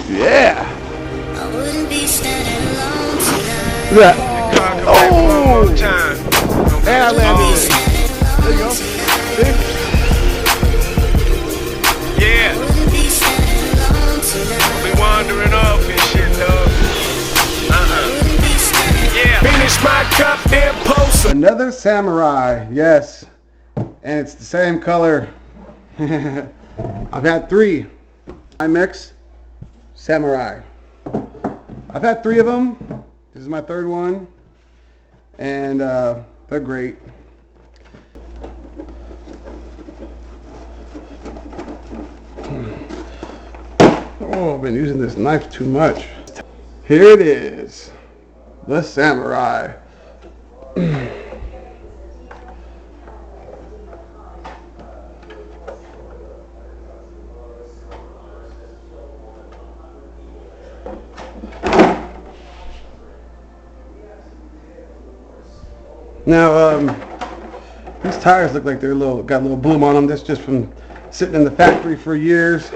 Yeah. I wouldn't be standing alone tonight. Look at that. Oh! And I landed it. There you go. See? Yeah. Wouldn't be standing alone tonight. We wandering off and shit, dog. Wouldn't be standing Yeah. Finish my cup, then post. Another samurai. Yes. And it's the same color. I've had 3 IMEX samurai. I've had 3 of them. This is my 3rd one. And they're great. Oh, I've been using this knife too much. Here it is. The samurai. Now, these tires look like they're got a little bloom on them. That's just from sitting in the factory for years.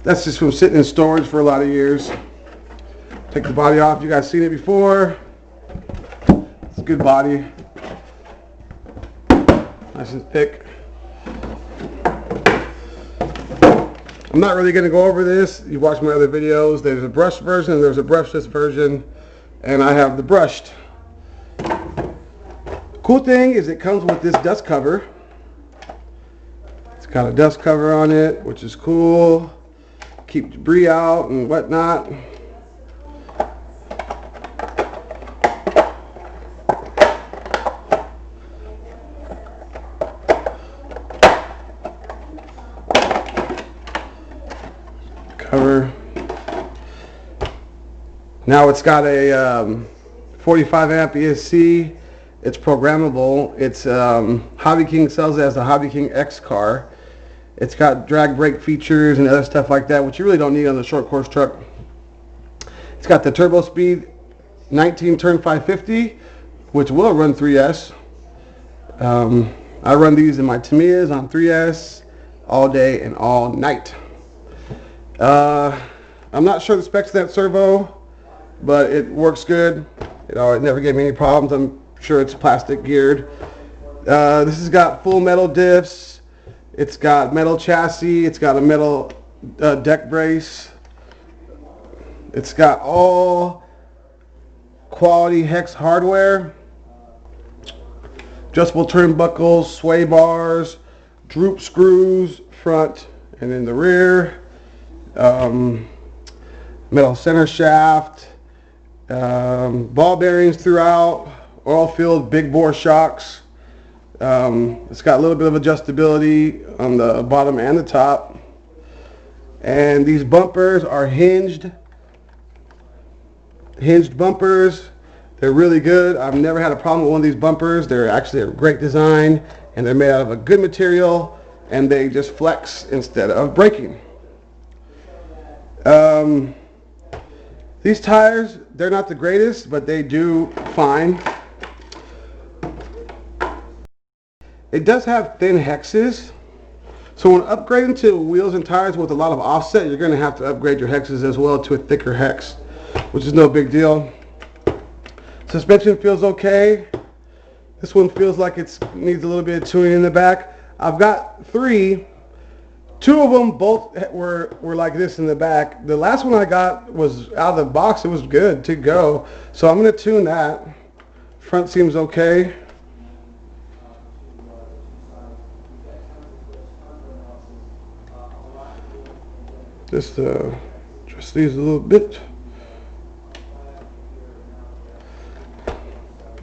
That's just from sitting in storage for a lot of years. Take the body off. You guys seen it before. It's a good body. Nice and thick. I'm not really going to go over this. You watch my other videos. There's a brushed version and there's a brushless version. And I have the brushed. Cool thing is it comes with this dust cover. It's got a dust cover on it, which is cool. Keep debris out and whatnot. Cover. Now it's got a 45 amp ESC. It's programmable. It's Hobby King sells it as the Hobby King X car. It's got drag brake features and other stuff like that, which you really don't need on the short course truck. It's got the turbo speed 19 turn 550, which will run 3S. I run these in my Tamiyas on 3S all day and all night. I'm not sure the specs of that servo, but it works good. You know, it never gave me any problems. I'm sure it's plastic geared. This has got full metal diffs. It's got metal chassis. It's got a metal deck brace. It's got all quality hex hardware. Adjustable turnbuckles, sway bars, droop screws, front and in the rear. Metal center shaft. Ball bearings throughout, oil filled big bore shocks. It's got a little bit of adjustability on the bottom and the top, and these bumpers are hinged bumpers. They're really good. I've never had a problem with one of these bumpers. They're actually a great design, and they're made out of a good material, and they just flex instead of breaking. These tires, they're not the greatest, but they do fine. It does have thin hexes, so when upgrading to wheels and tires with a lot of offset, you're going to have to upgrade your hexes as well to a thicker hex, which is no big deal. Suspension feels okay. This one feels like it needs a little bit of tuning in the back. I've got 3. 2 of them both were like this in the back. The last one I got was out of the box. It was good to go. So I'm going to tune that. Front seems okay. Just adjust these a little bit.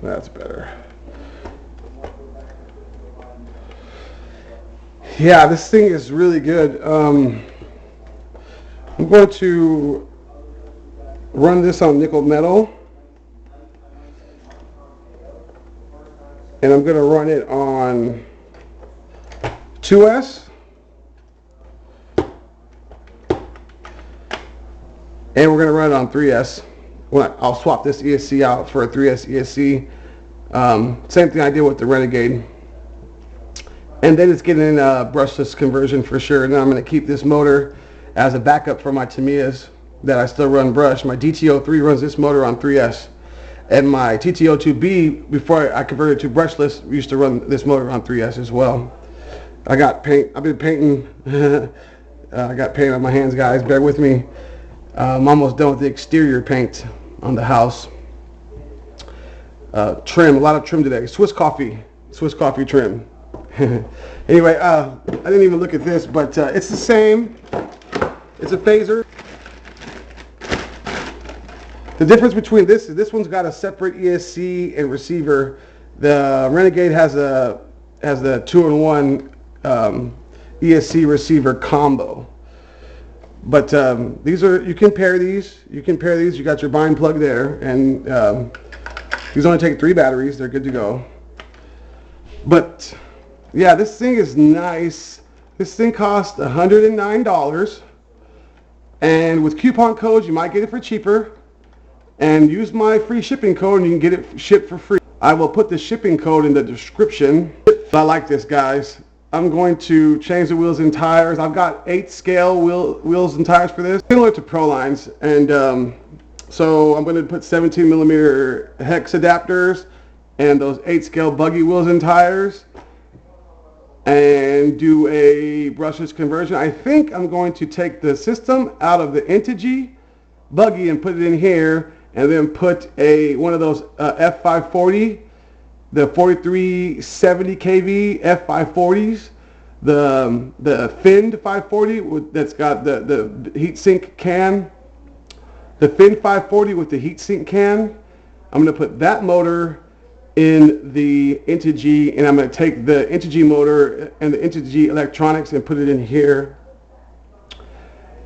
That's better. Yeah, this thing is really good. I'm going to run this on nickel metal, and I'm going to run it on 2S, and we're going to run it on 3S. I'll swap this ESC out for a 3S ESC. Same thing I did with the Renegade. And then it's getting a brushless conversion for sure. And then I'm going to keep this motor as a backup for my Tamiyas that I still run brush. My DTO3 runs this motor on 3S. And my TTO2B, before I converted to brushless, we used to run this motor on 3S as well. I got paint. I've been painting. I got paint on my hands, guys. Bear with me. I'm almost done with the exterior paint on the house. Trim, a lot of trim today. Swiss coffee trim. Anyway, I didn't even look at this, but it's the same. It's a phaser. The difference between this is this one's got a separate ESC and receiver. The Renegade has the 2-in-1 ESC receiver combo. But these are, you can pair these. You got your bind plug there, and these only take 3 batteries. They're good to go. But yeah, this thing is nice. This thing costs $109, and with coupon codes you might get it for cheaper. And use my free shipping code and you can get it shipped for free. I will put the shipping code in the description. I like this, guys. I'm going to change the wheels and tires. I've got 8 scale wheels and tires for this, similar to Prolines. And so I'm going to put 17mm hex adapters and those 8 scale buggy wheels and tires and do a brushless conversion. I think I'm going to take the system out of the Integy buggy and put it in here, and then put one of those F540, the 4370 kV F540s, the finned 540 that's got the heatsink can, the finned 540 with the heatsink can. I'm going to put that motor in the Integy, and I'm going to take the Integy motor and the Integy electronics and put it in here.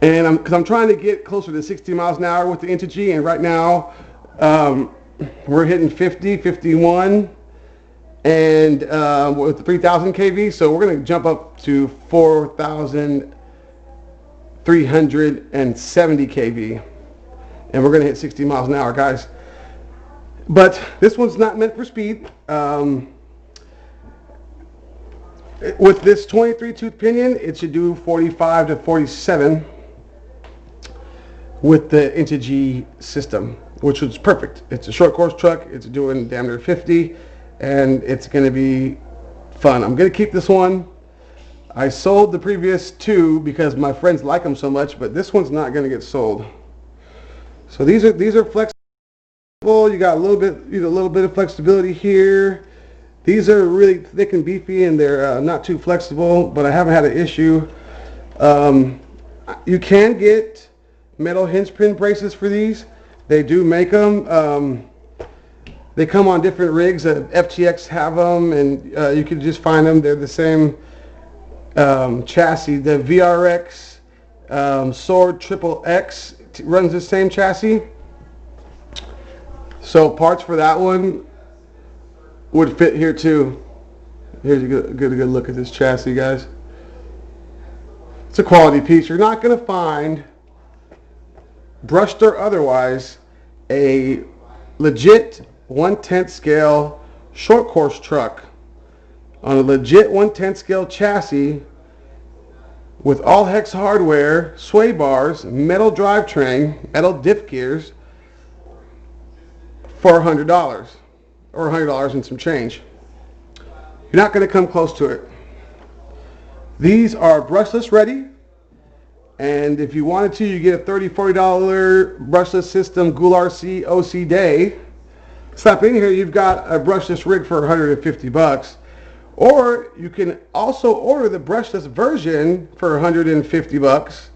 And because I'm trying to get closer to 60 miles an hour with the Integy, and right now we're hitting 50, 51, and with 3,000 kV, so we're going to jump up to 4,370 kV, and we're going to hit 60 miles an hour, guys. But this one's not meant for speed. With this 23 tooth pinion, it should do 45 to 47. With the Integy system, which was perfect. It's a short course truck. It's doing damn near 50, and it's going to be fun. I'm going to keep this one. I sold the previous 2 because my friends like them so much, but this one's not going to get sold. So these are flexible. You got a little bit of flexibility here. These are really thick and beefy, and they're not too flexible, but I haven't had an issue. You can get metal hinge pin braces for these. They do make them. They come on different rigs. FTX have them, and you can just find them. They're the same chassis. The VRX Sword Triple X runs the same chassis. So parts for that one would fit here too. Here's a good look at this chassis, guys. It's a quality piece. You're not going to find, brushed or otherwise, a legit 1/10 scale short course truck on a legit 1/10 scale chassis with all hex hardware, sway bars, metal drivetrain, metal diff gears for $100 or $100 and some change. You're not going to come close to it. These are brushless ready. And if you wanted to, you get a $30, $40 brushless system Ghoul RC OC day. Stop in here, you've got a brushless rig for $150. Or you can also order the brushless version for $150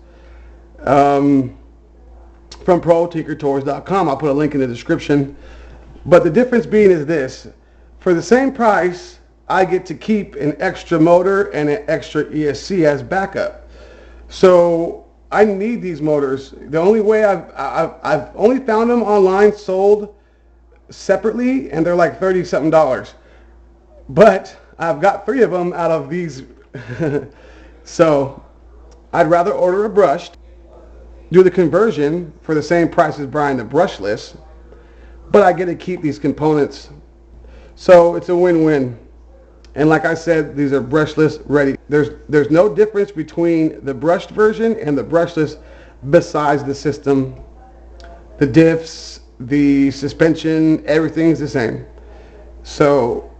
from ProTinkerToys.com. I'll put a link in the description. But the difference being is this. For the same price, I get to keep an extra motor and an extra ESC as backup. So I need these motors. The only way I've only found them online sold separately, and they're like $30-something. But I've got 3 of them out of these. So I'd rather order a brushed, do the conversion for the same price as buying the brushless, but I get to keep these components. So it's a win-win. And like I said, these are brushless ready. There's no difference between the brushed version and the brushless besides the system. The diffs, the suspension, everything's the same. So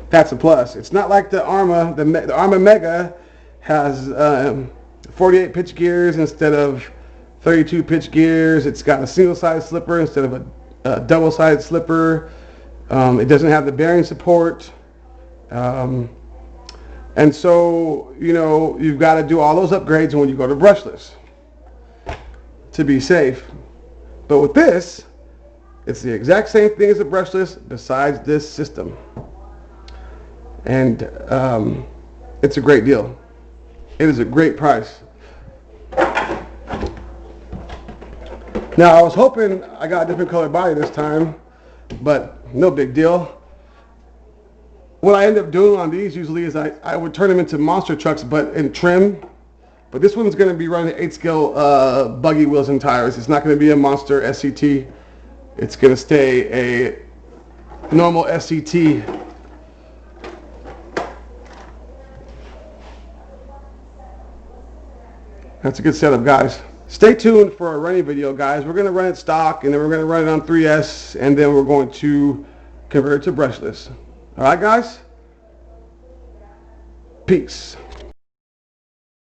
that's a plus. It's not like the Arma. The Arma Mega has 48 pitch gears instead of 32 pitch gears. It's got a single-sided slipper instead of a double-sided slipper. It doesn't have the bearing support. And so, you know, you've got to do all those upgrades when you go to brushless to be safe. But with this, it's the exact same thing as a brushless besides this system. And it's a great deal. It is a great price. Now, I was hoping I got a different color body this time, but no big deal. What I end up doing on these usually is I would turn them into monster trucks, but in trim. But this one's going to be running 8-scale buggy wheels and tires. It's not going to be a monster SCT. It's going to stay a normal SCT. That's a good setup, guys. Stay tuned for a running video, guys. We're going to run it stock, and then we're going to run it on 3S, and then we're going to convert it to brushless. All right, guys? Peace.